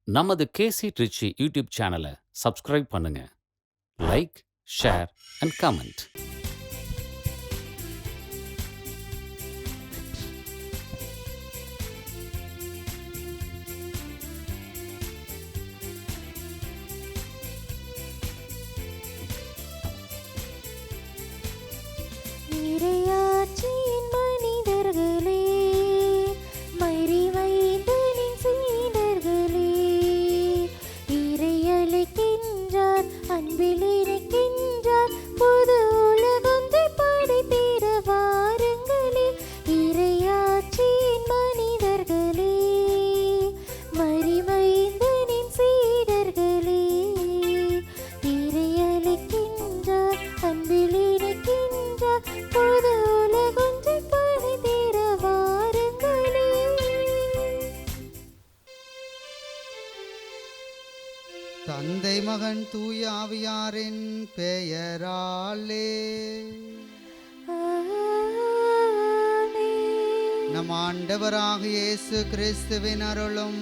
நமது KC Trichy YouTube சேனலை subscribe பண்ணுங்க. Like, share and comment. இறையாட்சியின் மனிதர்களே, மறிவைந்தனின் சீடர்களே, இறை அழைக்கின்றார், அன்பில் இருக்கின்றார், புது உலகொன்றை படைத்திட வாருங்களே. இறையாட்சியின் மனிதர்களே, மறிவைந்தனின் சீடர்களே, இறை அழைக்கின்றார், அன்பில் இருக்கின்றார், புது உலகொன்றை படைத்திட வாருங்களே. தந்தை மகன் தூய ஆவியாரின் பெயராலே ஆமென். நம் ஆண்டவராக இயேசு கிறிஸ்துவின் அருளும்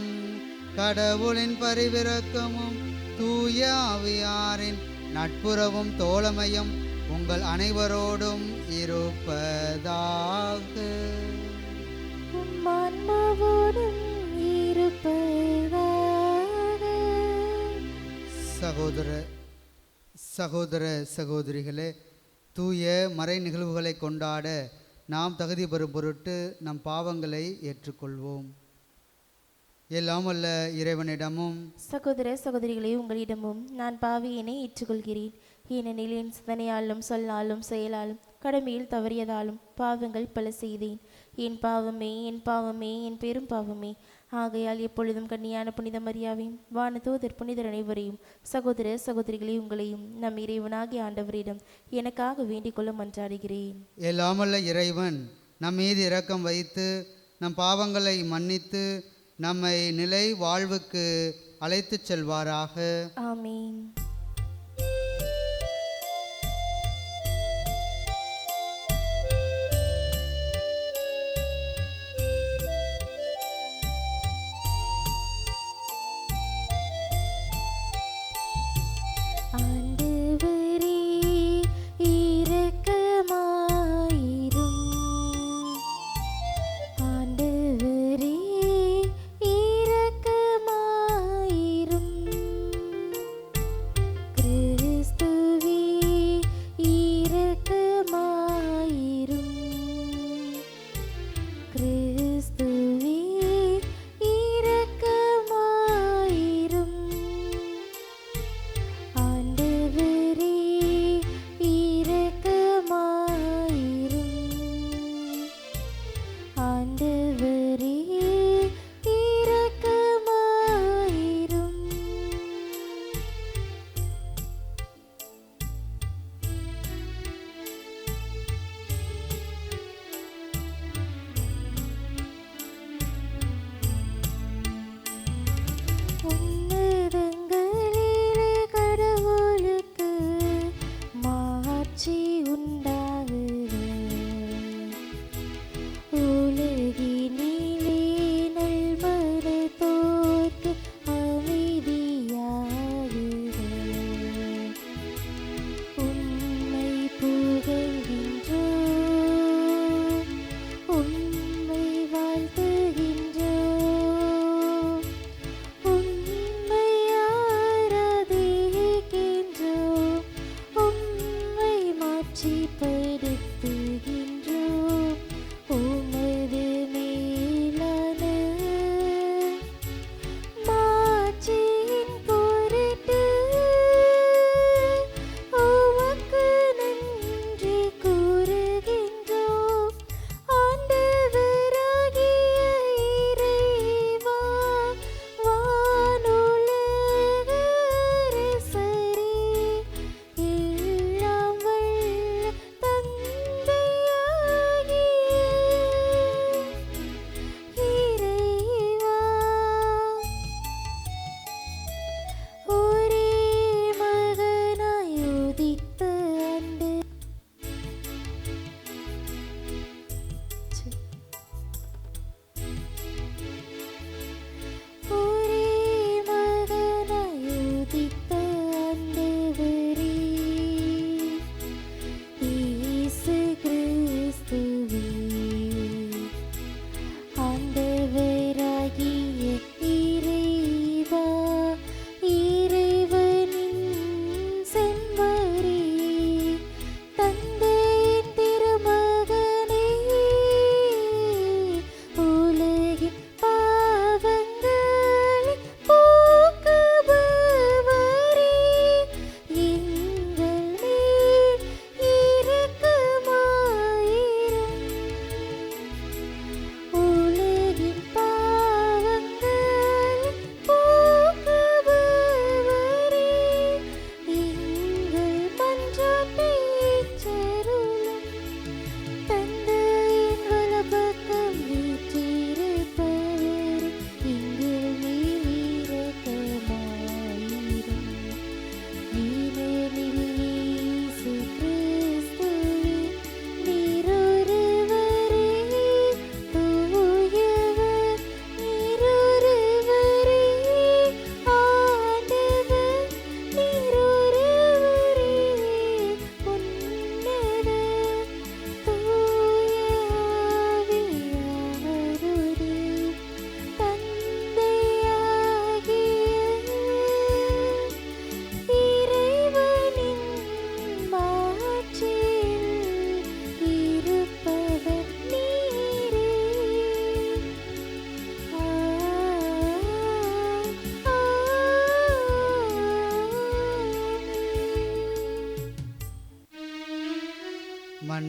கடவுளின் பரிவிரக்கமும் தூய ஆவியாரின் நட்புறவும் தோழமையும் உங்கள் அனைவரோடும் இருப்பதாக. உம் ஆன்மாவோடும் இருப்பதாக. சகோதர சகோதரிகளே, தூய மறை நிகழ்வுகளை கொண்டாட நாம் தகுதி பெறும் பொருட்டு நம் பாவங்களை ஏற்றுக்கொள்வோம். எல்லாம் வல்ல இறைவனிடமும் சகோதர சகோதரிகளே, உங்களிடமும் நான் பாவியினை ஏற்றுக்கொள்கிறேன். ஏனெனில் என் சிந்தனையாலும் சொல்லாலும் செயலாலும் கடமையில் தவறியதாலும் பாவங்கள் பல செய்தேன். என் பாவமே, என் பாவமே, என் பெரும் பாவமே. ஆகையால் எப்பொழுதும் கன்னியான புனித மரியாவையும் வானதூதர் புனிதர் அனைவரையும் சகோதர சகோதரிகளே உங்களையும் நம் இறைவனாகிய ஆண்டவரிடம் எனக்காக வேண்டிக் கொள்ள மன்றாடுகிறேன். எல்லாம் வல்ல இறைவன் நம் மீது இரக்கம் வைத்து நம் பாவங்களை மன்னித்து நம்மை நிலை வாழ்வுக்கு அழைத்துச் செல்வாராக. ஆமீன். ஆண்டவரே இரக்கமாயிரும். ஆண்டவரே இரக்கமாயிரும்.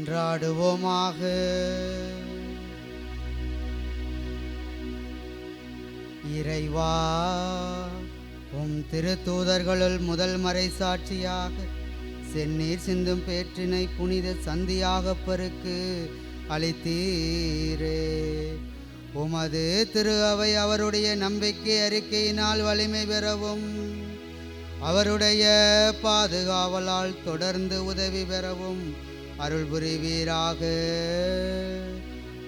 மன்றாடுவோமாக. இறைவா, உம் திருத்தூதர்களுள் முதல் மறை சாட்சியாக செந்நீர் சிந்தும் பேற்றினை புனித சந்தியாகப்பருக்கு அளித்தீரே. உமது திரு அவை அவருடைய நம்பிக்கை அறிக்கையினால் வலிமை பெறவும் அவருடைய பாதுகாவலால் தொடர்ந்து உதவி பெறவும் அருள் புரிவீராக.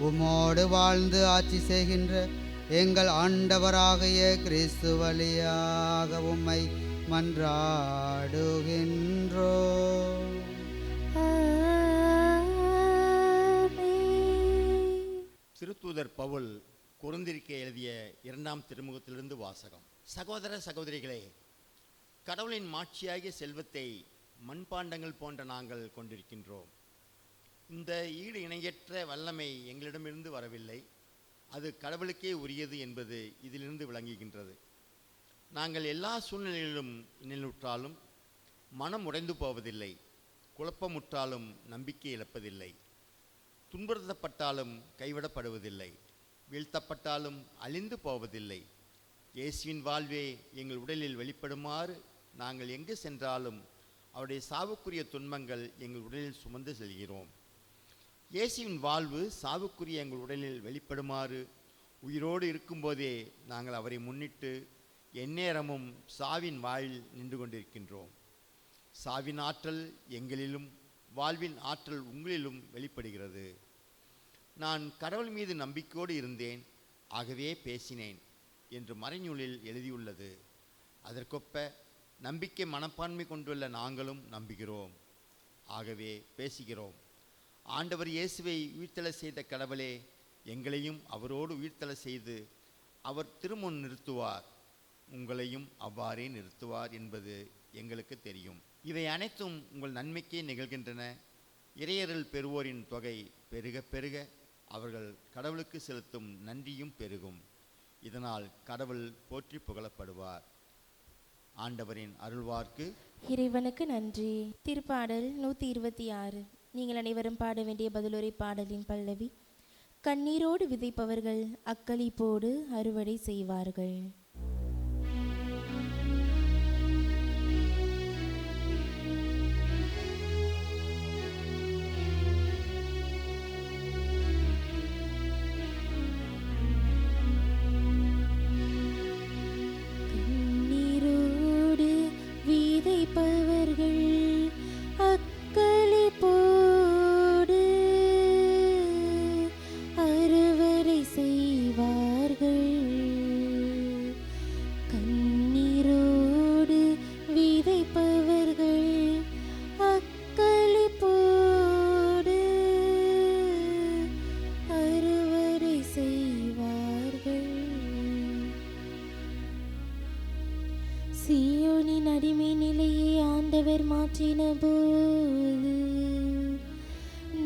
உம்மோடு வாழ்ந்து ஆட்சி செய்கின்ற எங்கள் ஆண்டவராகிய கிறிஸ்து வழியாக உம்மை மன்றாடுகின்றோ. திருத்தூதர் பவுல் கொரிந்தியருக்கு எழுதிய 2ஆம் திருமுகத்திலிருந்து வாசகம். சகோதர சகோதரிகளே, கடவுளின் மாட்சியாகிய செல்வத்தை மண்பாண்டங்கள் போன்ற நாங்கள் கொண்டிருக்கின்றோம். இந்த ஈடு இணையற்ற வல்லமை எங்களிடமிருந்து வரவில்லை, அது கடவுளுக்கே உரியது என்பது இதிலிருந்து விளங்குகின்றது. நாங்கள் எல்லா சூழ்நிலைகளிலும் இன்னலுற்றாலும் மனம் உடைந்து போவதில்லை, குழப்பமுற்றாலும் நம்பிக்கை இழப்பதில்லை, துன்புறுத்தப்பட்டாலும் கைவிடப்படுவதில்லை, வீழ்த்தப்பட்டாலும் அழிந்து போவதில்லை. இயேசுவின் வாழ்வே எங்கள் உடலில் வெளிப்படுமாறு நாங்கள் எங்கு சென்றாலும் அவருடைய சாவுக்குரிய துன்பங்கள் எங்கள் உடலில் சுமந்து செல்கிறோம். இயேசுவின் வாழ்வு சாவுக்குரிய எங்கள் உடலில் வெளிப்படுமாறு உயிரோடு இருக்கும்போதே நாங்கள் அவரை முன்னிட்டு எந்நேரமும் சாவின் வாயில் நின்று கொண்டிருக்கின்றோம். சாவின் ஆற்றல் எங்களிலும் வாழ்வின் ஆற்றல் உங்களிலும் வெளிப்படுகிறது. நான் கடவுள் மீது நம்பிக்கையோடு இருந்தேன், ஆகவே பேசினேன் என்று மறைநூலில் எழுதியுள்ளது. அதற்கொப்ப நம்பிக்கை மனப்பான்மை கொண்டுள்ள நாங்களும் நம்புகிறோம், ஆகவே பேசுகிறோம். ஆண்டவர் இயேசுவை உயிர்த்தெழ செய்த கடவுளே, எங்களையும் அவரோடு உயிர்த்தெழ செய்து அவர் திருமுன் நிறுத்துவார், உங்களையும் அவ்வாறே நிறுத்துவார் என்பது எங்களுக்கு தெரியும். இவை அனைத்தும் உங்கள் நன்மைக்கே நிகழ்கின்றன. இறையருள் பெறுவோரின் தொகை பெருக பெருக அவர்கள் கடவுளுக்கு செலுத்தும் நன்றியும் பெருகும். இதனால் கடவுள் போற்றி புகழப்படுவார். ஆண்டவரின் அருள்வார்க்கு. இறைவனுக்கு நன்றி. திருப்பாடல் 126. நீங்கள் அனைவரும் பாட வேண்டிய பதிலுரை பாடலின் பல்லவி. கண்ணீரோடு விதைப்பவர்கள் அக்களிப்போடு அறுவடை செய்வார்கள். சீயோனின் அடிமை நிலையை ஆண்டவர் மாற்றின போது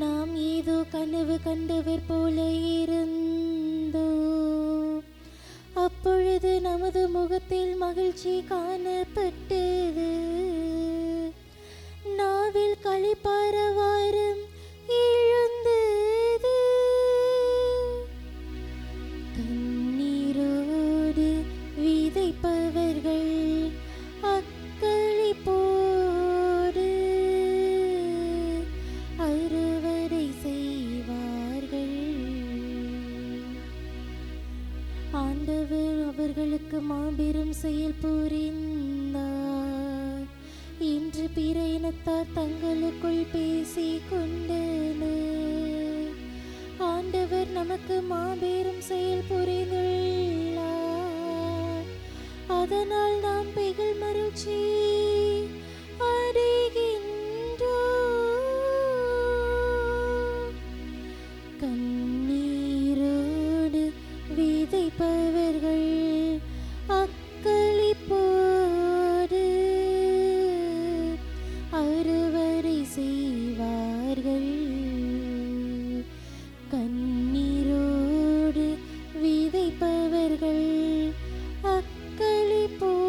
நாம் ஏதோ கனவு கண்டவர் போல இருந்தோ. அப்பொழுது நமது முகத்தில் மகிழ்ச்சி காணப்பட்டது, நாவில் களிப்பாரவாரம் எழுந்தது. கண்ணீரோடு விதைப்பவர்கள் அக்களிப்போடு அறுவடை செய்வார்கள். ஆண்டவர் அவர்களுக்கு மாபெரும் செயல் புரிந்தார். இன்று பிற இனத்தார் தங்களுக்குள் பேசிக் கொண்டனர், ஆண்டவர் நமக்கு மாபெரும் செயல் புரிந்துள்ளார், அதனால் நாம் பெகிழ் மகிழ்ச்சி அடைகின்றோம். கண்ணீரோடு விதைப்பவர்கள் அக்களிப்போடு அறுவடை செய்வார்கள். கண்ணீரோடு விதைப்பவர்கள் அக்களிப்போடு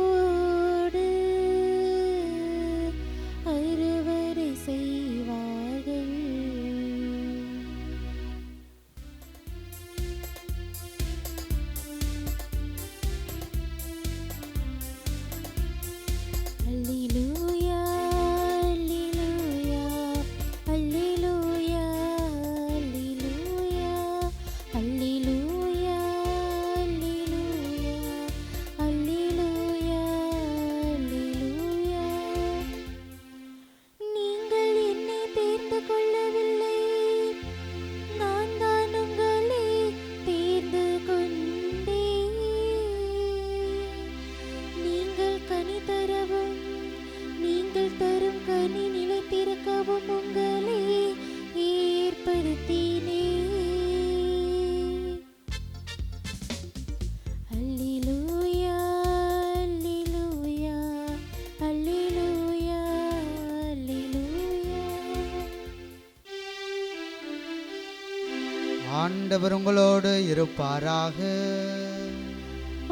ஆண்டவர் உங்களோடு இருப்பாராக.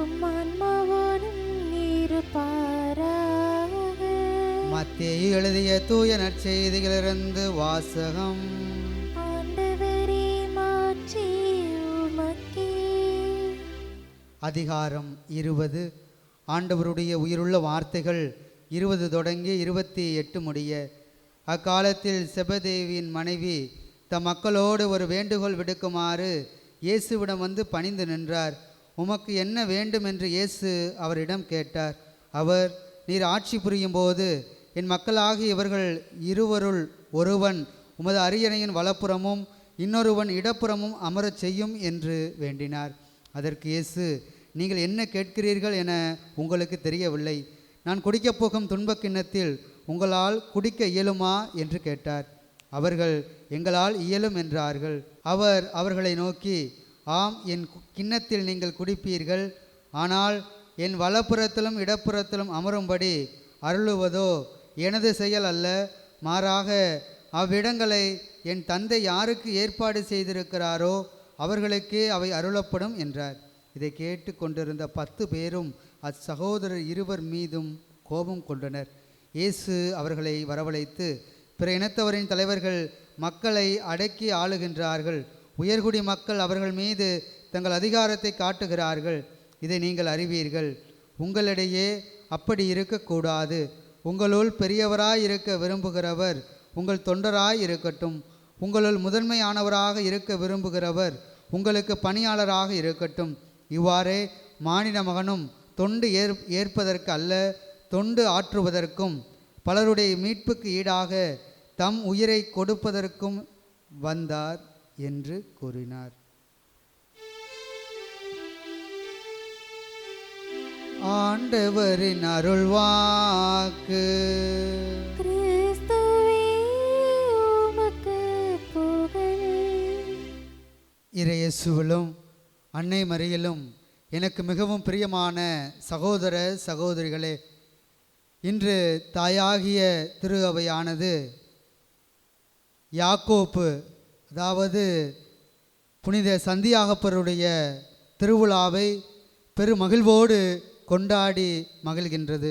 உம் ஆன்மாவோடும் இருப்பாராக. மத்தேயு எழுதிய தூய நற்செய்திகளிலிருந்து வாசகம். ஆண்டவரே, மாட்சி உமக்கே. அதிகாரம் 20. ஆண்டவருடைய உயிருள்ள வார்த்தைகள் 20 தொடங்கி 28 முடிய. அக்காலத்தில் செபதேவியின் மனைவி தம் மக்களோடு ஒரு வேண்டுகோள் விடுக்குமாறு இயேசுவிடம் வந்து பணிந்து நின்றார். உமக்கு என்ன வேண்டும் என்று இயேசு அவரிடம் கேட்டார். அவர், நீர் ஆட்சி புரியும் போது என் மக்களாகிய இவர்கள் இருவருள் ஒருவன் உமது அரியணையின் வலப்புறமும் இன்னொருவன் இடப்புறமும் அமரச் செய்யும் என்று வேண்டினார். அதற்கு இயேசு, நீங்கள் என்ன கேட்கிறீர்கள் என உங்களுக்கு தெரியவில்லை. நான் குடிக்கப் போகும் துன்பக் கிண்ணத்தில் உங்களால் குடிக்க இயலுமா என்று கேட்டார். அவர்கள், எங்களால் இயலும் என்றார்கள். அவர் அவர்களை நோக்கி, ஆம், என் கிண்ணத்தில் நீங்கள் குடிப்பீர்கள். ஆனால் என் வலப்புறத்திலும் இடப்புறத்திலும் அமரும்படி அருளுவதோ எனது செயல் அல்ல, மாறாக அவ்விடங்களை என் தந்தை யாருக்கு ஏற்பாடு செய்திருக்கிறாரோ அவர்களுக்கே அவை அருளப்படும் என்றார். இதை கேட்டு கொண்டிருந்த 10 பேரும் அச்சகோதரர் இருவர் மீதும் கோபம் கொண்டனர். இயேசு அவர்களை வரவழைத்து, பிற இனத்தவரின் தலைவர்கள் மக்களை அடக்கி ஆளுகின்றார்கள். உயர்குடி மக்கள் அவர்கள் மீது தங்கள் அதிகாரத்தை காட்டுகிறார்கள். இதை நீங்கள் அறிவீர்கள். உங்களிடையே அப்படி இருக்கக்கூடாது. உங்களுள் பெரியவராய் இருக்க விரும்புகிறவர் உங்கள் தொண்டராய் இருக்கட்டும். உங்களுள் முதன்மையானவராக இருக்க விரும்புகிறவர் உங்களுக்கு பணியாளராக இருக்கட்டும். இவ்வாறே மானிட மகனும் தொண்டு ஏற்பதற்கு அல்ல, தொண்டு ஆற்றுவதற்கும் பலருடைய மீட்புக்கு ஈடாக தம் உயிரை கொடுப்பதற்கும் வந்தார் என்று கூறினார். ஆண்டவரின் அருள்வாக்கு. கிறிஸ்துவே, உமக்கு புகழ். இறையேசுவிலும் அன்னை மரியிலும் எனக்கு மிகவும் பிரியமான சகோதர சகோதரிகளே, இன்று தாயாகிய திரு அவையானது யாக்கோப்பு, அதாவது புனித சந்தியாகப்பருடைய திருவிழாவை பெருமகிழ்வோடு கொண்டாடி மகிழ்கின்றது.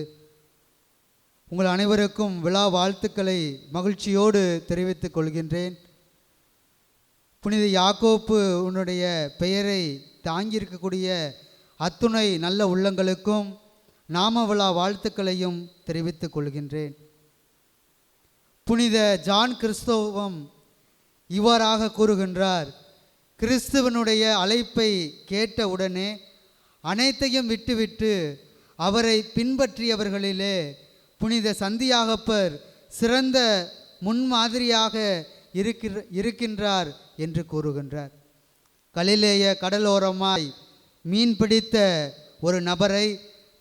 உங்கள் அனைவருக்கும் விழா வாழ்த்துக்களை மகிழ்ச்சியோடு தெரிவித்துக் கொள்கின்றேன். புனித யாக்கோப்பு உன்னுடைய பெயரை தாங்கியிருக்கக்கூடிய அத்துணை நல்ல உள்ளங்களுக்கும் நாம விழா வாழ்த்துக்களையும் தெரிவித்துக் கொள்கின்றேன். புனித ஜான் கிறிஸ்தோவம் இவ்வாறாக கூறுகின்றார், கிறிஸ்துவனுடைய அழைப்பை கேட்டவுடனே அனைத்தையும் விட்டுவிட்டு அவரை பின்பற்றியவர்களிலே புனித சந்தியாகப்பர் சிறந்த முன்மாதிரியாக இருக்கின்றார் என்று கூறுகின்றார். கலிலேய கடலோரமாய் மீன் பிடித்த ஒரு நபரை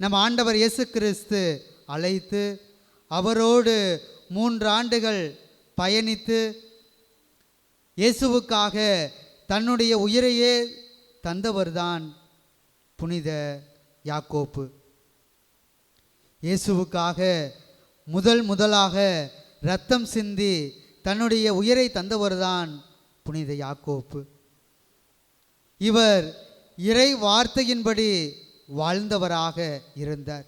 நம் ஆண்டவர் இயேசு கிறிஸ்து அழைத்து அவரோடு 3 ஆண்டுகள் பயணித்து இயேசுவுக்காக தன்னுடைய உயிரையே தந்தவர்தான் புனித யாக்கோப்பு. இயேசுவுக்காக முதலாக இரத்தம் சிந்தி தன்னுடைய உயிரை தந்தவர்தான் புனித யாக்கோப்பு. இவர் இறை வார்த்தையின்படி வாழ்ந்தவராக இருந்தார்.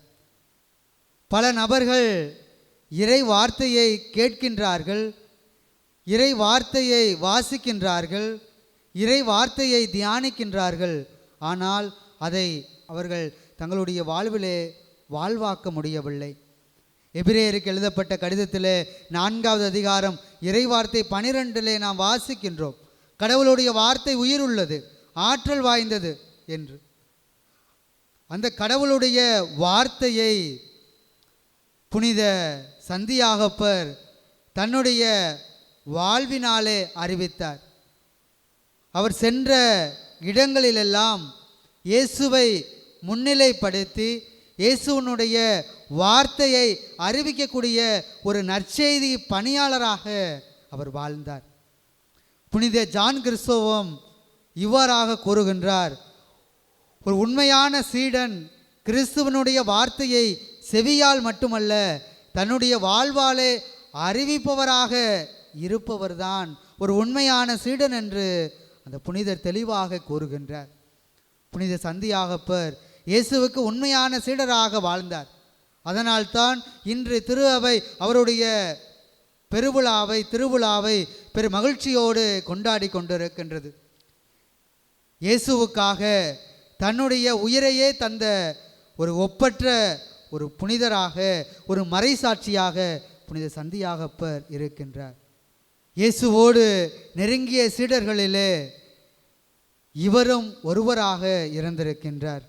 பல நபர்கள் இறை வார்த்தையை கேட்கின்றார்கள், இறை வார்த்தையை வாசிக்கின்றார்கள், இறை வார்த்தையை தியானிக்கின்றார்கள். ஆனால் அதை அவர்கள் தங்களுடைய வாழ்விலே வாழ்வாக்க முடியவில்லை. எபிரேயருக்கு எழுதப்பட்ட கடிதத்திலே 4வது அதிகாரம் இறை வார்த்தை 12 நாம் வாசிக்கின்றோம், கடவுளுடைய வார்த்தை உயிர் உள்ளது, ஆற்றல் வாய்ந்தது என்று. அந்த கடவுளுடைய வார்த்தையை புனித சந்தியாகப்பர் தன்னுடைய வாழ்வினாலே அறிவித்தார். அவர் சென்ற இடங்களிலெல்லாம் இயேசுவை முன்னிலைப்படுத்தி இயேசுவினுடைய வார்த்தையை அறிவிக்கக்கூடிய ஒரு நற்செய்தி பணியாளராக அவர் வாழ்ந்தார். புனித ஜான் கிறிஸ்தோவம் இவ்வாறாக கூறுகின்றார், ஒரு உண்மையான சீடன் கிறிஸ்துவனுடைய வார்த்தையை செவியால் மட்டுமல்ல தன்னுடைய வாழ்வாலே அறிவிப்பவராக இருப்பவர்தான் ஒரு உண்மையான சீடன் என்று அந்த புனிதர் தெளிவாக கூறுகின்றார். புனித சந்தியாகப்பர் இயேசுவுக்கு உண்மையான சீடராக வாழ்ந்தார். அதனால்தான் இன்று திரு அவை அவருடைய திருவிழாவை பெரும் மகிழ்ச்சியோடு கொண்டாடி கொண்டிருக்கின்றது. இயேசுவுக்காக தன்னுடைய உயிரையே தந்த ஒரு ஒப்பற்ற ஒரு புனிதராக, ஒரு மறைசாட்சியாக புனித சந்தியாகப்பர் இருக்கின்றார். இயேசுவோடு நெருங்கிய சீடர்களிலே இவரும் ஒருவராக இருந்திருக்கின்றார்.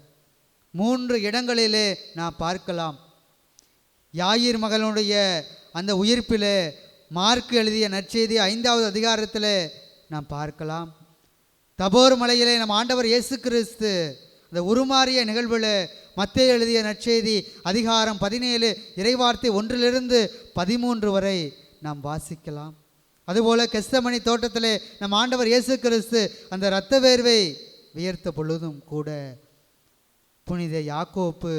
3 இடங்களிலே நாம் பார்க்கலாம். யாயிர் மகனுடைய அந்த உயிர்ப்பிலே மார்க்கு எழுதிய நற்செய்தி 5வது அதிகாரத்தில் நாம் பார்க்கலாம். தபோர் மலையிலே நம் ஆண்டவர் இயேசு கிறிஸ்து அந்த உருமாறிய நிகழ்வில் மத்தேயு எழுதிய நற்செய்தி அதிகாரம் 17 இறைவார்த்தை 1 - 13 வரை நாம் வாசிக்கலாம். அதுபோல கெத்சமனி தோட்டத்திலே நம் ஆண்டவர் இயேசு கிறிஸ்து அந்த இரத்த வேர்வை வியர்த்த பொழுதும் கூட புனித யாக்கோப்பு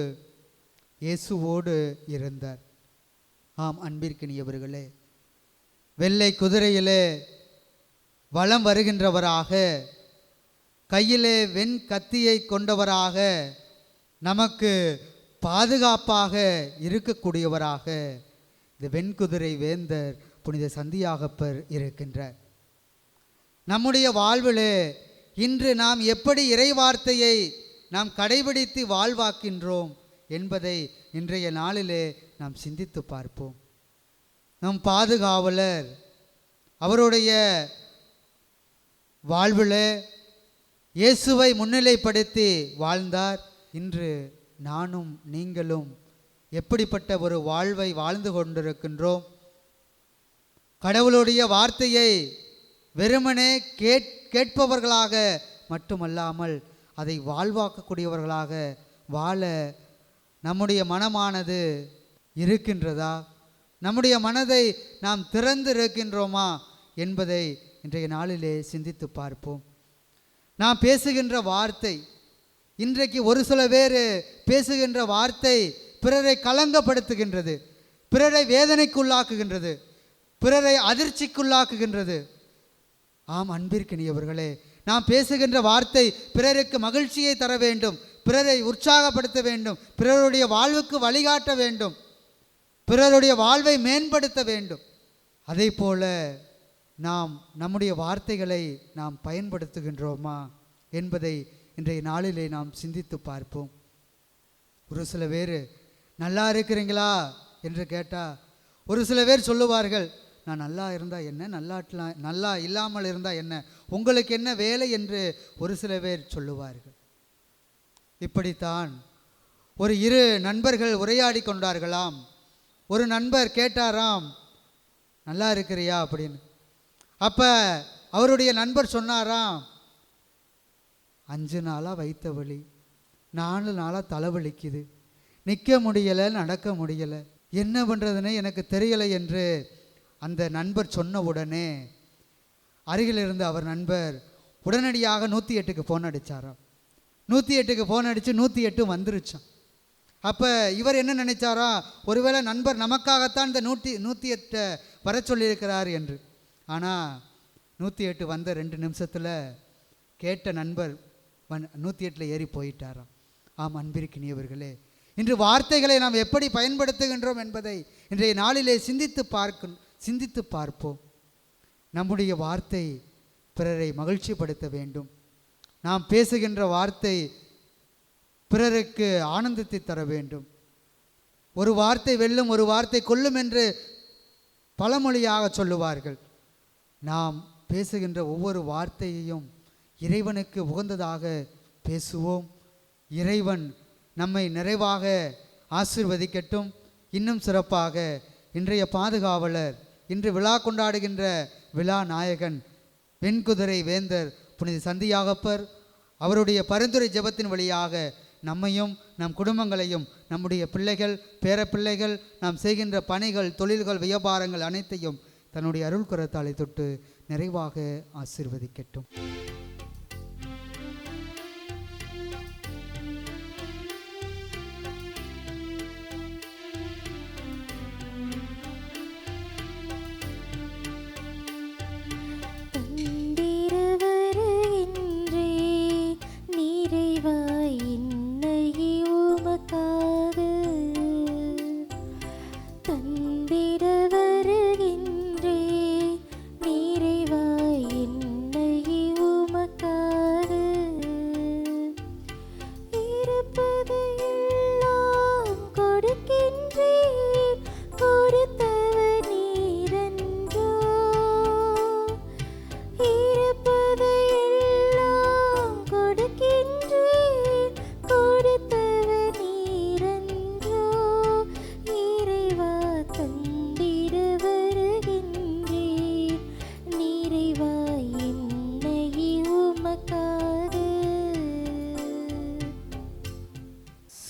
இயேசுவோடு இருந்தார். ஆம் அன்பிற்கினியவர்களே, வெள்ளை குதிரையிலே வலம் வருகின்றவராக, கையிலே வெண் கத்தியை கொண்டவராக, நமக்கு பாதுகாப்பாக இருக்கக்கூடியவராக இந்த வெண்குதிரை வேந்தர் புனித சந்தியாகப்பர் இருக்கின்றார். நம்முடைய வாழ்விலே இன்று நாம் எப்படி இறைவார்த்தையை நாம் கடைபிடித்து வாழ்வாக்கின்றோம் என்பதை இன்றைய நாளிலே நாம் சிந்தித்து பார்ப்போம். நம் பாதுகாவலர் அவருடைய வாழ்விலே இயேசுவை முன்னிலைப்படுத்தி வாழ்ந்தார். இன்று நானும் நீங்களும் எப்படிப்பட்ட ஒரு வாழ்வை வாழ்ந்து கொண்டிருக்கின்றோம்? கடவுளுடைய வார்த்தையை வெறுமனே கேட்பவர்களாக மட்டுமல்லாமல் அதை வாழ்வாக்கக்கூடியவர்களாக வாழ நம்முடைய மனமானது இருக்கின்றதா? நம்முடைய மனதை நாம் திறந்து இருக்கின்றோமா என்பதை இன்றைய நாளிலே சிந்தித்து பார்ப்போம். நாம் பேசுகின்ற வார்த்தை, இன்றைக்கு ஒரு சில பேர் பேசுகின்ற வார்த்தை பிறரை கலங்கப்படுத்துகின்றது, பிறரை வேதனைக்குள்ளாக்குகின்றது, பிறரை அதிர்ச்சிக்குள்ளாக்குகின்றது. ஆம் அன்பிற்கினியவர்களே, நாம் பேசுகின்ற வார்த்தை பிறருக்கு மகிழ்ச்சியை தர வேண்டும், பிறரை உற்சாகப்படுத்த வேண்டும், பிறருடைய வாழ்வுக்கு வழிகாட்ட வேண்டும், பிறருடைய வாழ்வை மேம்படுத்த வேண்டும். அதே போல நாம் நம்முடைய வார்த்தைகளை நாம் பயன்படுத்துகின்றோமா என்பதை இன்றைய நாளிலே நாம் சிந்தித்து பார்ப்போம். ஒரு சில பேர் நல்லா இருக்கிறீங்களா என்று கேட்டால் ஒரு சில பேர் சொல்லுவார்கள், நான் நல்லா இருந்தால் என்ன, நல்லா இல்லாமல் இருந்தால் என்ன, உங்களுக்கு என்ன வேலை என்று ஒரு சில பேர் சொல்லுவார்கள். இப்படித்தான் ஒரு 2 நண்பர்கள் உரையாடி கொண்டார்களாம். ஒரு நண்பர் கேட்டாராம், நல்லா இருக்கிறியா அப்படின்னு. அப்போ அவருடைய நண்பர் சொன்னாராம், 5 நாளாக வயிற்று வலி, 4 நாளாக தலைவலிக்குது, நிற்க முடியலை, நடக்க முடியலை, என்ன பண்ணுறதுன்னு எனக்கு தெரியலை என்று அந்த நண்பர் சொன்ன உடனே அருகில் இருந்து அவர் நண்பர் உடனடியாக 108க்கு ஃபோன் அடித்தாராம். 108க்கு ஃபோன் அடித்து 108 வந்துருச்சான். அப்போ இவர் என்ன நினைச்சாரா, ஒருவேளை நண்பர் நமக்காகத்தான் இந்த 108 வர சொல்லியிருக்கிறார் என்று. ஆனால் 108 வந்த 2 நிமிஷத்தில் கேட்ட நண்பர் 108 ஏறி போயிட்டாராம். ஆம் அன்பிற்கினியவர்களே, இன்று வார்த்தைகளை நாம் எப்படி பயன்படுத்துகின்றோம் என்பதை இன்றைய நாளிலே சிந்தித்து பார்ப்போம். நம்முடைய வார்த்தை பிறரை மகிழ்ச்சிப்படுத்த வேண்டும். நாம் பேசுகின்ற வார்த்தை பிறருக்கு ஆனந்தத்தை தர வேண்டும். ஒரு வார்த்தை வெல்லும், ஒரு வார்த்தை கொல்லும் என்று பழமொழியாக சொல்லுவார்கள். நாம் பேசுகின்ற ஒவ்வொரு வார்த்தையையும் இறைவனுக்கு உகந்ததாக பேசுவோம். இறைவன் நம்மை நிறைவாக ஆசீர்வதிக்கட்டும். இன்னும் சிறப்பாக இன்றைய பாதுகாவலர், இன்று விழா கொண்டாடுகின்ற விழா நாயகன் வெண்குதிரை வேந்தர் புனித சந்தியாகப்பர் அவருடைய பரிந்துரை ஜெபத்தின் வழியாக நம்மையும் நம் குடும்பங்களையும் நம்முடைய பிள்ளைகள் பேரப்பிள்ளைகள் நாம் செய்கின்ற பணிகள் தொழில்கள் வியாபாரங்கள் அனைத்தையும் தன்னுடைய அருள் கரத்தாலை தொட்டு நிறைவாக ஆசீர்வதிக்கட்டும். தந்திருவருகே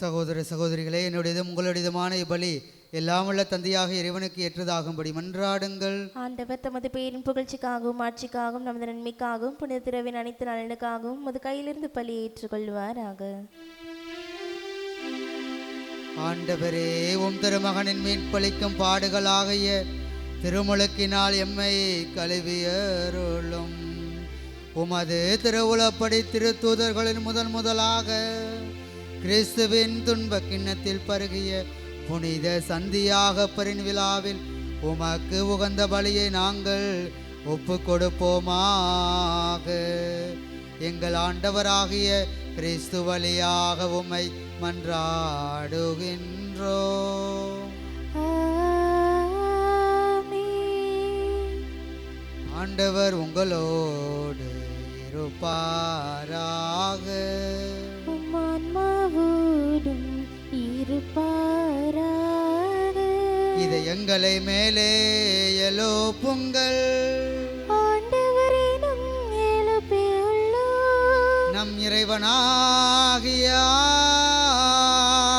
சகோதர சகோதரிகளே, என்னுடையதும் உங்களுடையதுமான இப்பலி எல்லாம் உள்ள தந்தையாக இறைவனுக்கு ஏற்றதாகும்படி மன்றாடுங்கள். ஆண்டவர் தமது பேரின் புகழ்ச்சிக்காகவும் ஆட்சிக்காகவும் நமது நன்மைக்காகவும் புனித திரவின் அனைத்து நலனுக்காகவும் உமது கையிலிருந்து பலி ஏற்றுக்கொள்வாராக. ஆண்டவரே, உம் திருமகனின் மீட்பளிக்கும் பாடுகளாகிய திருமுழுக்கினால் எம்மை கழுவியருளும். உமது திருவுளப்படி திருத்தூதர்களின் முதலாக கிறிஸ்துவின் துன்ப கிண்ணத்தில் பருகிய புனித சந்தியாகப்பரின் விழாவில் உமக்கு உகந்த பலியை நாங்கள் ஒப்பு கொடுப்போமாக. எங்கள் ஆண்டவராகிய கிறிஸ்து வழியாக உம்மை மன்றாடுகின்றோம். ஆண்டவர் உங்களோடு இருப்பாராக. ஆன்மாவோடும் இருப்பாராக. இதை எங்களை மேலே எழுப்புங்கள். ஆண்டவரிடம் எழுப்பியுள்ளோம். நம் இறைவனாகிய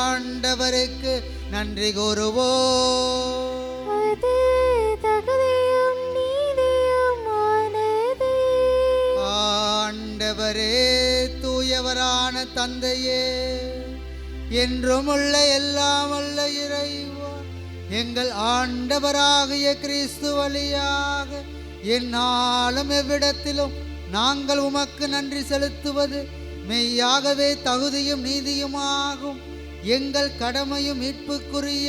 ஆண்டவருக்கு நன்றி கூறுவோம். அது தகுதியும் நீதியுமானது. ஆண்டவரே, தூயவரான தந்தையே, என்றும் உள்ள எல்லாம் வல்ல இறைவா, எங்கள் ஆண்டவராகிய கிறிஸ்து வழியாக எந்நாளும் எவ்விடத்திலும் நாங்கள் உமக்கு நன்றி செலுத்துவது மெய்யாகவே தகுதியும் நீதியுமாகும். எங்கள் கடமையும் மீட்புக்குரிய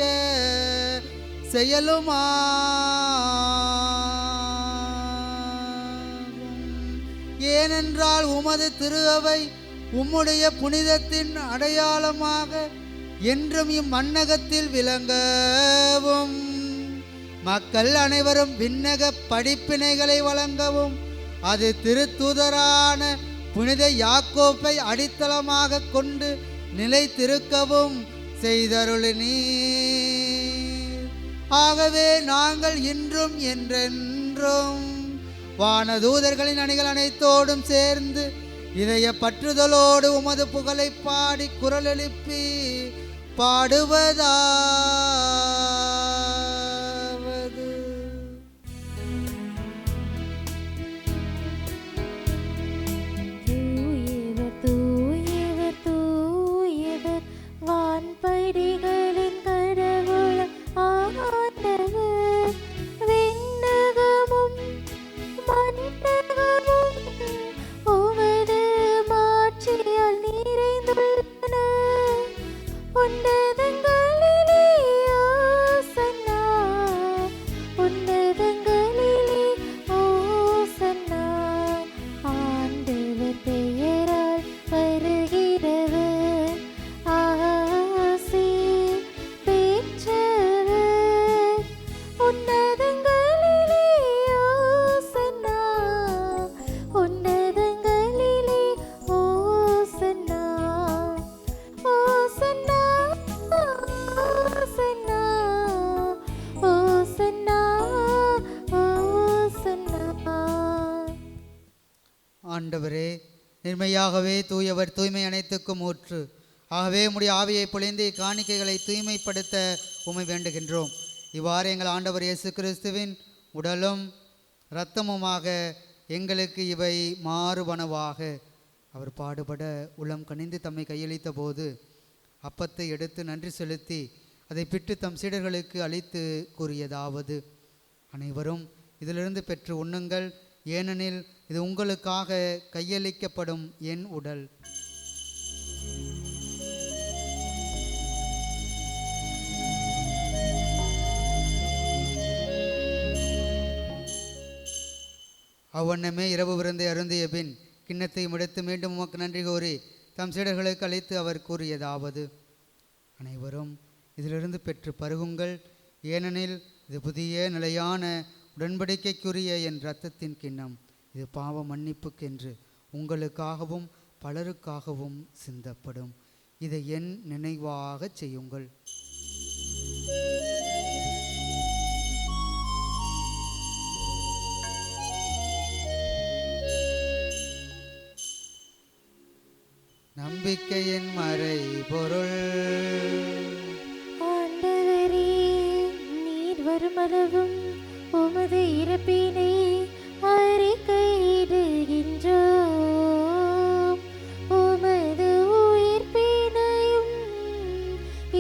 செயலுமாகும். ஏனென்றால் உமது திரு அவை உம்முடைய புனிதத்தின் அடையாளமாக என்றும் இம்மண்ணகத்தில் விளங்கவும், மக்கள் அனைவரும் விண்ணக படிப்பினைகளை வழங்கவும், அது திருத்தூதரான புனித யாக்கோப்பை அடித்தளமாக கொண்டு நிலைத்திருக்கவும் செய்தருளினீர். ஆகவே நாங்கள் இன்றும் என்றென்றும் வானதூதர்களின் அணிகள் அனைத்தோடும் சேர்ந்து இதய பற்றுதலோடு உமது புகழை பாடி குரல் எழுப்பி பாடுவதாவது: தூயவர் தூயவர் தூயவர் வான்படிகளின் கடவுள் ஆண்டவர். விண்ணகமும் மண்ணகமும் உமது மாட்சியால் நிறைந்துள்ளன. உன்னதங்களிலே ஓசன்னா, உன்னதங்களிலே ஓசன்னா. ஆண்டவர் பெயரால் வருகிறவர் ஆசி பெற்றவர். உன்னதங்களிலே ஓசன்னா, உன்னதங்களிலே ஓசன்னா. ஓசன்னா, ஓசன்னா, ஓசன்னா, ஓசன்னா. ஆண்டவரே, நிர்மையாகவே தூயவர், தூய்மை அனைத்துக்கும் ஊற்று. ஆகவே உம்முடைய ஆவியை பொழிந்து காணிக்கைகளை தூய்மைப்படுத்த உம்மை வேண்டுகின்றோம். இவ்வாறு எங்கள் ஆண்டவர் இயேசு கிறிஸ்துவின் உடலும் இரத்தமுமாக எங்களுக்கு இவை மாறுபனவாக. அவர் பாடுபட உளம் கனிந்து தம்மை கையளித்த போது அப்பத்தை எடுத்து நன்றி செலுத்தி அதை பிட்டு தம் சீடர்களுக்கு அளித்து கூறியதாவது: அனைவரும் இதிலிருந்து பெற்று உண்ணுங்கள், ஏனெனில் இது உங்களுக்காக கையளிக்கப்படும் என் உடல். அவ்வண்ணமே இரவு விருந்தை அருந்திய பின் கிண்ணத்தையும் எடுத்து மீண்டும் உமக்கு நன்றி கூறி தம் சீடர்களுக்கு அளித்து அவர் கூறியதாவது: அனைவரும் இதிலிருந்து பெற்று பருகுங்கள், ஏனெனில் இது புதிய நிலையான உடன்படிக்கைக்குரிய என் இரத்தத்தின் கிண்ணம். இது பாவ மன்னிப்புக்கென்று உங்களுக்காகவும் பலருக்காகவும் சிந்தப்படும். இதை என் நினைவாகச் செய்யுங்கள். நம்பிக்கையின் மறை பொருள். ஆண்டவரே, நீர் வருமளவும் உமது இறப்பினை அறிக்கையிடுகின்றோம், உமது உயிர்ப்பினையும்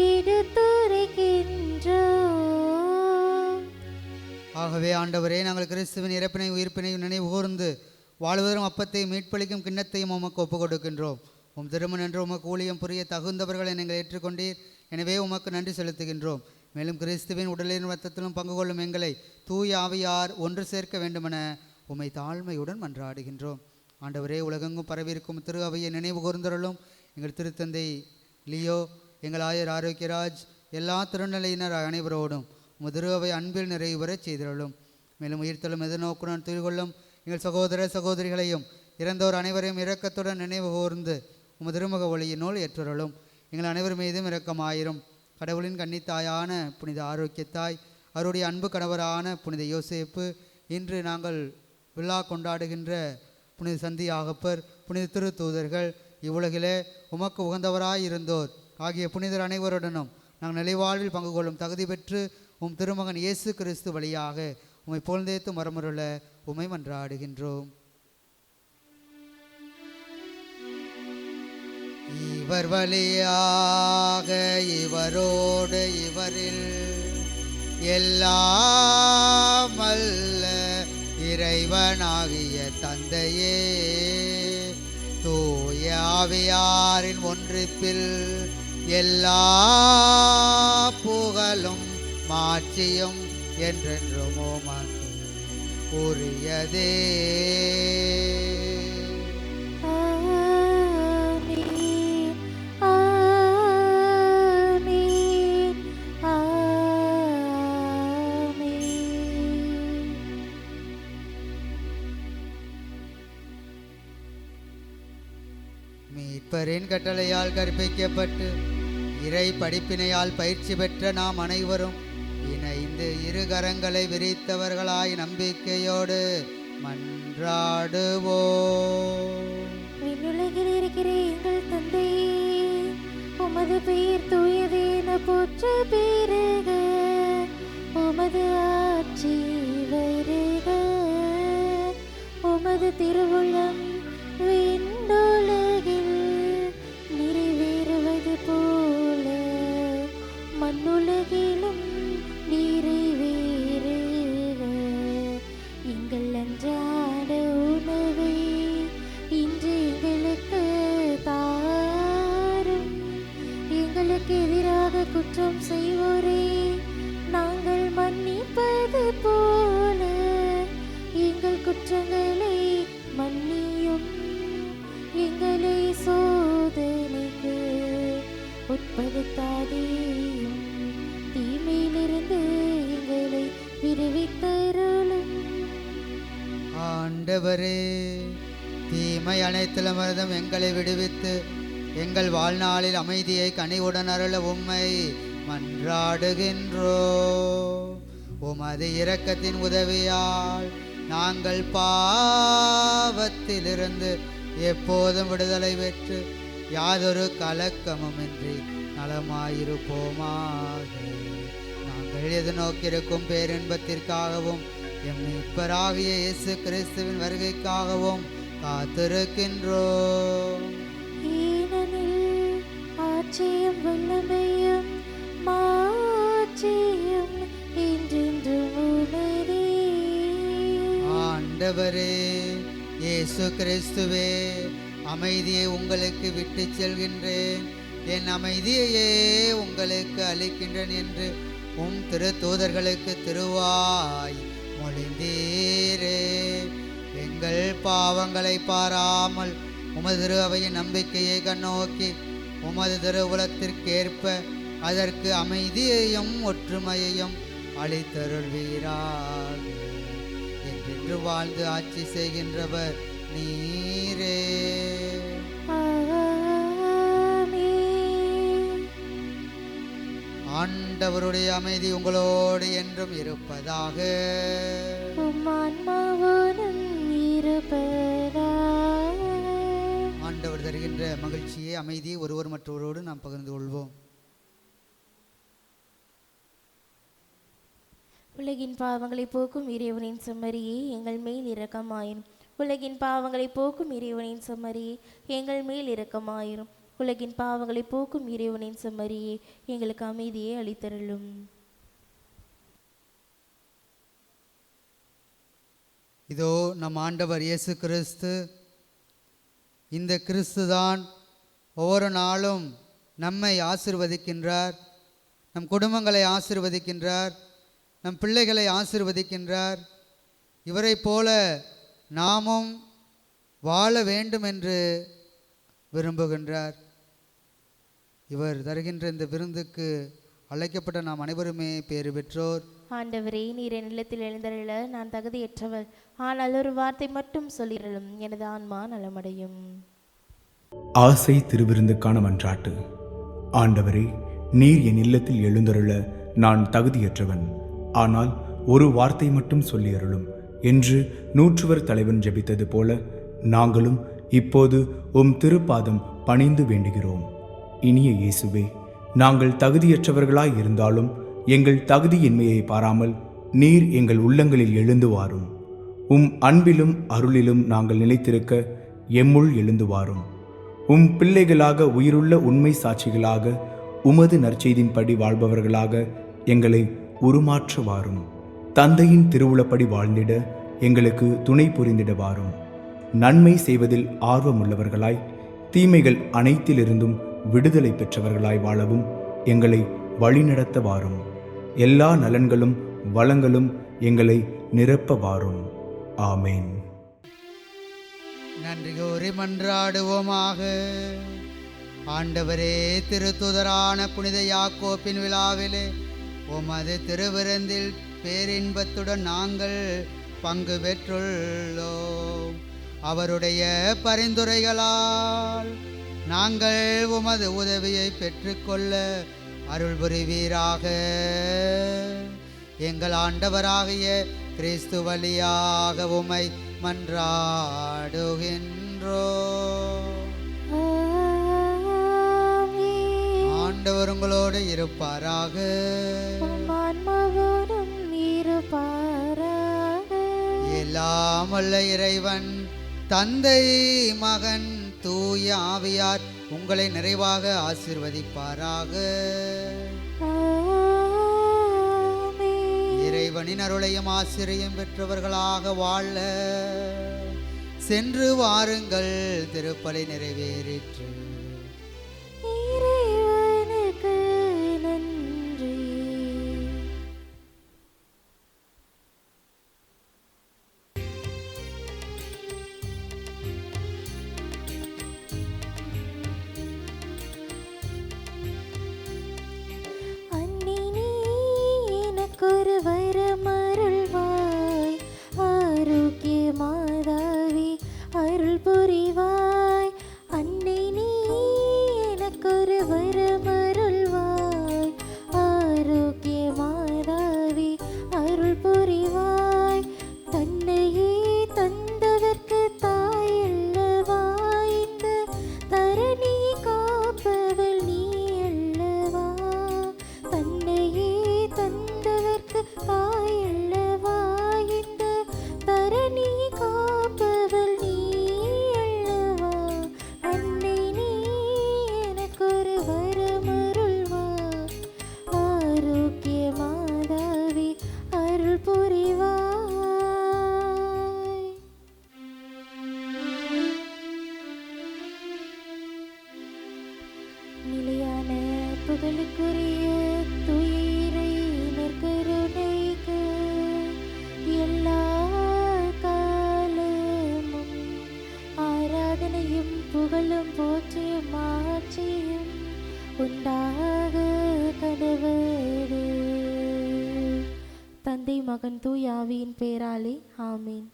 எடுத்துரைக்கின்றோம். ஆகவே ஆண்டவரே, நாங்கள் கிறிஸ்துவின் இறப்பினை உயிர்ப்பினையும் நினைவு கூர்ந்து வாழ்வதரும் அப்பத்தையும் மீட்பளிக்கும் கிண்ணத்தையும் உமக்கு ஒப்புக் கொடுக்கின்றோம். உம் திருமணம் என்று உமக்கு ஊழியம் புரிய தகுந்தவர்களை நீங்கள் ஏற்றுக்கொண்டீர். எனவே உமக்கு நன்றி செலுத்துகின்றோம். மேலும் கிறிஸ்துவின் உடலின் ரத்தத்திலும் பங்கு கொள்ளும் எங்களை தூய ஆவியார் ஒன்று சேர்க்க வேண்டுமென உம்மை தாழ்மையுடன் மன்றாடுகின்றோம். ஆண்டவரே, உலகெங்கும் பரவியிருக்கும் திரு அவையை நினைவு கூர்ந்தருளும். எங்கள் திருத்தந்தை லியோ, எங்கள் ஆயர் ஆரோக்கியராஜ், எல்லா திருநிலையினர் அனைவரோடும் உமது திரு அவை அன்பில் நிறைவு பெறச் செய்திருளும். மேலும் உயிர்த்தலும் எதிர்நோக்குடன் துயிர்கொள்ளும் எங்கள் சகோதர சகோதரிகளையும் இறந்தோர் அனைவரையும் இரக்கத்துடன் நினைவு கூர்ந்து உமது திருமுக ஒளியினுள் ஏற்றுருளும். எங்கள் அனைவர் மீதும் இரக்கமாயிரும். கடவுளின் கன்னித்தாயான புனித ஆரோக்கியத்தாய், அவருடைய அன்பு கணவரான புனித யோசேப்பு, இன்று நாங்கள் விழா கொண்டாடுகின்ற புனித சந்தி ஆகப்பர், புனித திரு தூதர்கள், இவ்வுலகிலே உமக்கு உகந்தவராயிருந்தோர் ஆகிய புனிதர் அனைவருடனும் நாங்கள் நிலைவாழ்வில் பங்கு கொள்ளும் தகுதி பெற்று உம் திருமகன் இயேசு கிறிஸ்து வழியாக உம்மை புகழ்ந்தேத்து மரமுருள உம்மை மன்றாடுகின்றோம். இவர் வழியாக இவரோடு இவரில் எல்லாம் அல்ல இறைவனாகிய தந்தையே, தூய ஆவியாரின் ஒன்றிப்பில் எல்லா புகழும் மாட்சியும் என்றென்றும் உமக்கு உரியதே. ஆமென், ஆமென், ஆமென். மீட்பரின் கட்டளையால் கற்பிக்கப்பட்டு இறை படிப்பினையால் பயிற்சி பெற்ற நாம் அனைவரும் இணைந்து இரு கரங்களை விரித்தவர்களாய் நம்பிக்கையோடு மன்றாடுவோம். விண்ணுலகில் இருக்கிற எங்கள் தந்தையே, உமது பெயர் தூயது என போற்ற பெருக, உமது ஆட்சி வருக, உமது திருவுளம் விண்ணுலகில் நிறைவேறுவது போல மண்ணுலகிலும் நிறைவேறுக. எங்கள் அன்றாட உணவை இன்று எங்களுக்கு தாரும். எங்களுக்கு எதிராக குற்றம் செய்வோரே நாங்கள் மன்னிப்பது போல எங்கள் குற்றங்களை மன்னியும். எங்களை சோதனைக்கு உட்படுத்தாதேயும், தீமையிலிருந்து எங்களை விடுவித்தருளும். ஆண்டவரே, தீமை அனைத்திலுமிருந்தும் எங்களை விடுவித்து எங்கள் வாழ்நாளில் அமைதியை கனிவுடன் அருள உம்மை மன்றாடுகின்றோம். உமது இரக்கத்தின் உதவியால் நாங்கள் பாவத்திலிருந்து எப்போதும் விடுதலை பெற்று யாதொரு கலக்கமுமின்றி நலமாயிருப்போமாக. நாங்கள் எதிர்நோக்கியிருக்கும் பேரின்பத்திற்காகவும் எம் மீட்பராகிய இயேசு கிறிஸ்துவின் வருகைக்காகவும் காத்திருக்கின்றோம். ஏனெனில் ஆட்சியும் வல்லமையும் மாட்சியும் என்றென்றும் உமதே. ஆண்டவரே இயேசு கிறிஸ்துவே, அமைதியை உங்களுக்கு விட்டுச் செல்கின்றேன், என் அமைதியையே உங்களுக்கு அளிக்கின்றேன் என்று உம் திரு தூதர்களுக்கு திருவாய் மொழிந்தீரே. எங்கள் பாவங்களை பாராமல் உமது திரு அவையின் நம்பிக்கையை கண்ணோக்கி உமது திருவுலத்திற்கேற்ப அதற்கு அமைதியையும் ஒற்றுமையையும் அளித்தருள்வீராக. என்றென்று வாழ்ந்து ஆட்சி செய்கின்றவர் நீரே. ஆமென். ஆண்டவருடைய அமைதி உங்களோடு என்றும் இருப்பதாக. உம் ஆன்மாவோடும் இருப்பதாக. ஆண்டவர் அவர் தருகின்ற மகிழ்ச்சியை, அமைதியை ஒருவர் மற்றவரோடு நாம் பகிர்ந்து கொள்வோம். உலகின் பாவங்களை போக்கும் இறைவனின் செம்மறியே எங்கள் மேல் இரக்கமாயிரும். உலகின் பாவங்களை போக்கும் இறைவனின் செம்மறியே எங்கள் மேல் இரக்கமாயிரும். உலகின் பாவங்களை போக்கும் இறைவனின் செம்மறியே எங்களுக்கு அமைதியை அளித்தருளும். இதோ நம் ஆண்டவர் இயேசு கிறிஸ்து, இந்த கிறிஸ்து தான் ஒவ்வொரு நாளும் நம்மை ஆசீர்வதிக்கின்றார், நம் குடும்பங்களை ஆசீர்வதிக்கின்றார், நம் பிள்ளைகளை ஆசீர்வதிக்கின்றார். இவரை போல நாமும் வாழ வேண்டும் என்று விரும்புகின்றார். இவர் தருகின்ற இந்த விருந்துக்கு அழைக்கப்பட்ட நாம் அனைவருமே பேறு பெற்றோர். ஆண்டவரே, நீர் என் இல்லத்தில் எழுந்தருள நான் தகுதியற்றவர். ஆனால் ஒரு வார்த்தை மட்டும் சொல்லிடலும், எனது ஆன்மா நலமடையும். ஆசை திருவிருந்துக்கான மன்றாட்டு. ஆண்டவரே, நீர் என் இல்லத்தில் எழுந்தருள நான் தகுதியற்றவன். ஆனால் ஒரு வார்த்தை மட்டும் சொல்லியருளும் என்று நூற்றுவர் தலைவன் ஜெபித்தது போல நாங்களும் இப்போது உம் திருப்பாதம் பணிந்து வேண்டுகிறோம். இனிய இயேசுவே, நாங்கள் தகுதியற்றவர்களாய் இருந்தாலும் எங்கள் தகுதியின்மையை பாராமல் நீர் எங்கள் உள்ளங்களில் எழுந்து வாரும். உம் அன்பிலும் அருளிலும் நாங்கள் நிலைத்திருக்க எம்முள் எழுந்து வாரும். உம் பிள்ளைகளாக, உயிருள்ள உண்மை சாட்சிகளாக, உமது நற்செய்தின்படி வாழ்பவர்களாக எங்களை உருமாற்ற வாரும். தந்தையின் திருவுளப்படி வாழ்ந்திட எங்களுக்கு துணை புரிந்திட வாரும். நன்மை செய்வதில் ஆர்வமுள்ளவர்களாய், தீமைகள் அனைத்திலிருந்தும் விடுதலை பெற்றவர்களாய் வாழவும் எங்களை வழிநடத்த வாரும். எல்லா நலன்களும் வளங்களும் எங்களை நிரப்ப வாரும். ஆமேன். நன்றி கூறி மன்றாடுவோமாக. ஆண்டவரே, திருத்துதரான புனித யாக்கோப்பின் விழாவிலே உமது திருவிருந்தில் பேரின்பத்துடன் நாங்கள் பங்கு பெற்றுள்ளோம். அவருடைய பரிந்துரைகளால் நாங்கள் உமது உதவியை பெற்றுக்கொள்ள அருள் புரிவீராக. எங்கள் ஆண்டவராகிய கிறிஸ்து வழியாக உம்மை மன்றாடுகின்றோம். ஆண்டவர் உங்களோடு இருப்பாராக. எல்லாம் வல்ல இறைவன் தந்தை, மகன், தூய ஆவியார் உங்களை நிறைவாக ஆசீர்வதிப்பாராக. இறைவனின் அருளையும் ஆசிரியம் பெற்றவர்களாக வாழ சென்று வாருங்கள். திருப்பலி நிறைவேறிற்று. புகழுக்குரிய துயிரை நற்கருணைக்கு எல்லா காலமும் ஆராதனையும் புகழும் போற்றியும் மாட்சியும் உண்டாக கடவுளே. தந்தை, மகன், தூய ஆவியின் பெயராலே ஆமீன்.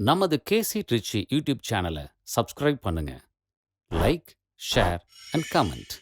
நமது கேசி ட்ரிச்சி யூடியூப் சேனலை சப்ஸ்கிரைப் பண்ணுங்க. Like, share and comment.